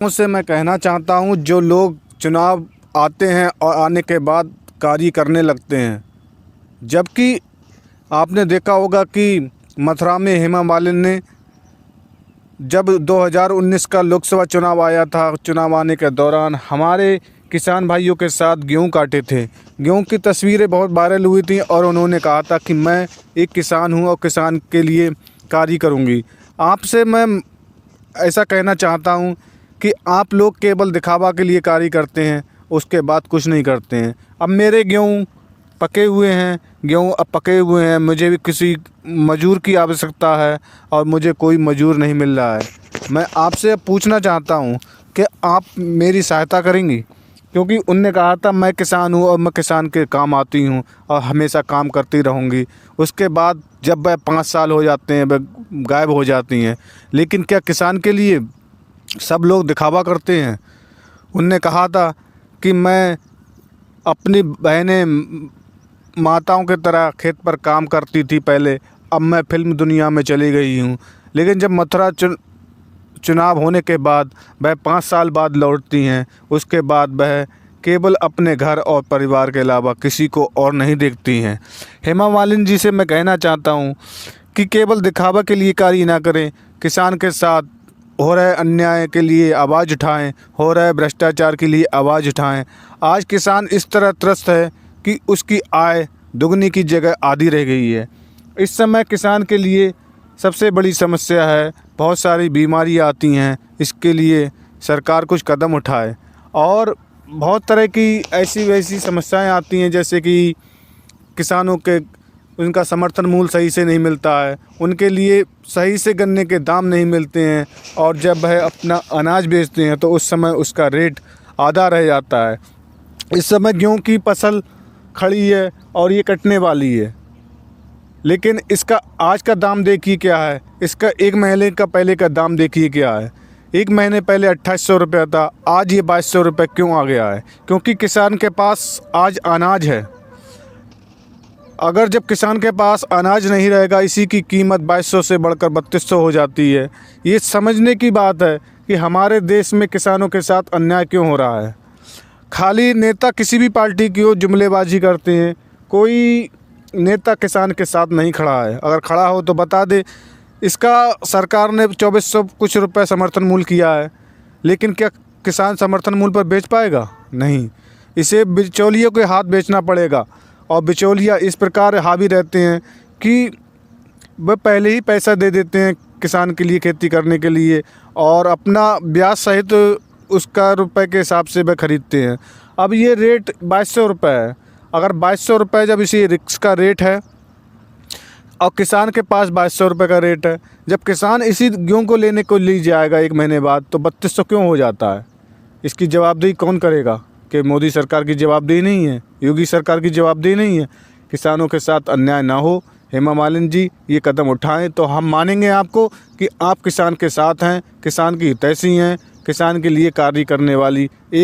से मैं कहना चाहता हूँ, जो लोग चुनाव आते हैं और आने के बाद कार्य करने लगते हैं, जबकि आपने देखा होगा कि मथुरा में हेमा मालिनी ने जब 2019 का लोकसभा चुनाव आया था, चुनाव आने के दौरान हमारे किसान भाइयों के साथ गेहूं काटे थे। गेहूं की तस्वीरें बहुत वायरल हुई थी और उन्होंने कहा था कि मैं एक किसान हूं और किसान के लिए कार्य करूंगी। आपसे मैं ऐसा कहना चाहता हूं कि आप लोग केवल दिखावा के लिए कार्य करते हैं, उसके बाद कुछ नहीं करते हैं। अब मेरे गेहूं पके हुए हैं, गेहूं अब पके हुए हैं, मुझे भी किसी मज़दूर की आवश्यकता है और मुझे कोई मज़दूर नहीं मिल रहा है। मैं आपसे पूछना चाहता हूं कि आप मेरी सहायता करेंगी, क्योंकि उनने कहा था मैं किसान हूं और मैं किसान के काम आती हूं और हमेशा काम करती रहूंगी। उसके बाद जब वह 5 साल हो जाते हैं, वह गायब हो जाती हैं। लेकिन क्या किसान के लिए सब लोग दिखावा करते हैं? उनने कहा था कि मैं अपनी बहनें माताओं की तरह खेत पर काम करती थी पहले, अब मैं फिल्म दुनिया में चली गई हूँ। लेकिन जब मथुरा चुनाव होने के बाद वह 5 साल बाद लौटती हैं, उसके बाद वह केवल अपने घर और परिवार के अलावा किसी को और नहीं देखती हैं। हेमा मालिनी जी से मैं कहना चाहता हूँ कि केवल दिखावा के लिए कार्य ना करें, किसान के साथ हो रहे अन्याय के लिए आवाज़ उठाएं, हो रहे भ्रष्टाचार के लिए आवाज़ उठाएं। आज किसान इस तरह त्रस्त है कि उसकी आय दुगनी की जगह आधी रह गई है। इस समय किसान के लिए सबसे बड़ी समस्या है, बहुत सारी बीमारियां आती हैं, इसके लिए सरकार कुछ कदम उठाए। और बहुत तरह की ऐसी वैसी समस्याएं आती हैं, जैसे कि किसानों के उनका समर्थन मूल्य सही से नहीं मिलता है, उनके लिए सही से गन्ने के दाम नहीं मिलते हैं, और जब वह अपना अनाज बेचते हैं तो उस समय उसका रेट आधा रह जाता है। इस समय गेहूं की फसल खड़ी है और ये कटने वाली है, लेकिन इसका आज का दाम देखिए क्या है, इसका 1 महीने का पहले का दाम देखिए क्या है। 1 महीने पहले 2800 रुपये था, आज ये 2200 रुपये क्यों आ गया है? क्योंकि किसान के पास आज अनाज है। अगर जब किसान के पास अनाज नहीं रहेगा, इसी की कीमत 2200 से बढ़कर 3200 हो जाती है। ये समझने की बात है कि हमारे देश में किसानों के साथ अन्याय क्यों हो रहा है। खाली नेता किसी भी पार्टी की हो जुमलेबाजी करते हैं, कोई नेता किसान के साथ नहीं खड़ा है। अगर खड़ा हो तो बता दे। इसका सरकार ने 2400 कुछ रुपए समर्थन मूल्य किया है, लेकिन क्या किसान समर्थन मूल्य पर बेच पाएगा? नहीं, इसे बिचौलियों के हाथ बेचना पड़ेगा। और बिचौलिया इस प्रकार हावी रहते हैं कि वह पहले ही पैसा दे देते हैं किसान के लिए, खेती करने के लिए, और अपना ब्याज सहित उसका रुपए के हिसाब से वह ख़रीदते हैं। अब ये रेट 2200 रुपये है। अगर 2200 रुपये जब इसी रिक्स का रेट है और किसान के पास 2200 रुपये का रेट है, जब किसान इसी गेहूं को लेने को ले जाएगा 1 महीने बाद, तो 3200 क्यों हो जाता है? इसकी जवाबदेही कौन करेगा? कि मोदी सरकार की जवाबदेही नहीं है, योगी सरकार की जवाबदेही नहीं है? किसानों के साथ अन्याय ना हो। हेमा मालिनी जी ये कदम उठाएं तो हम मानेंगे आपको कि आप किसान के साथ हैं, किसान की हितैषी हैं, किसान के लिए कार्य करने वाली एक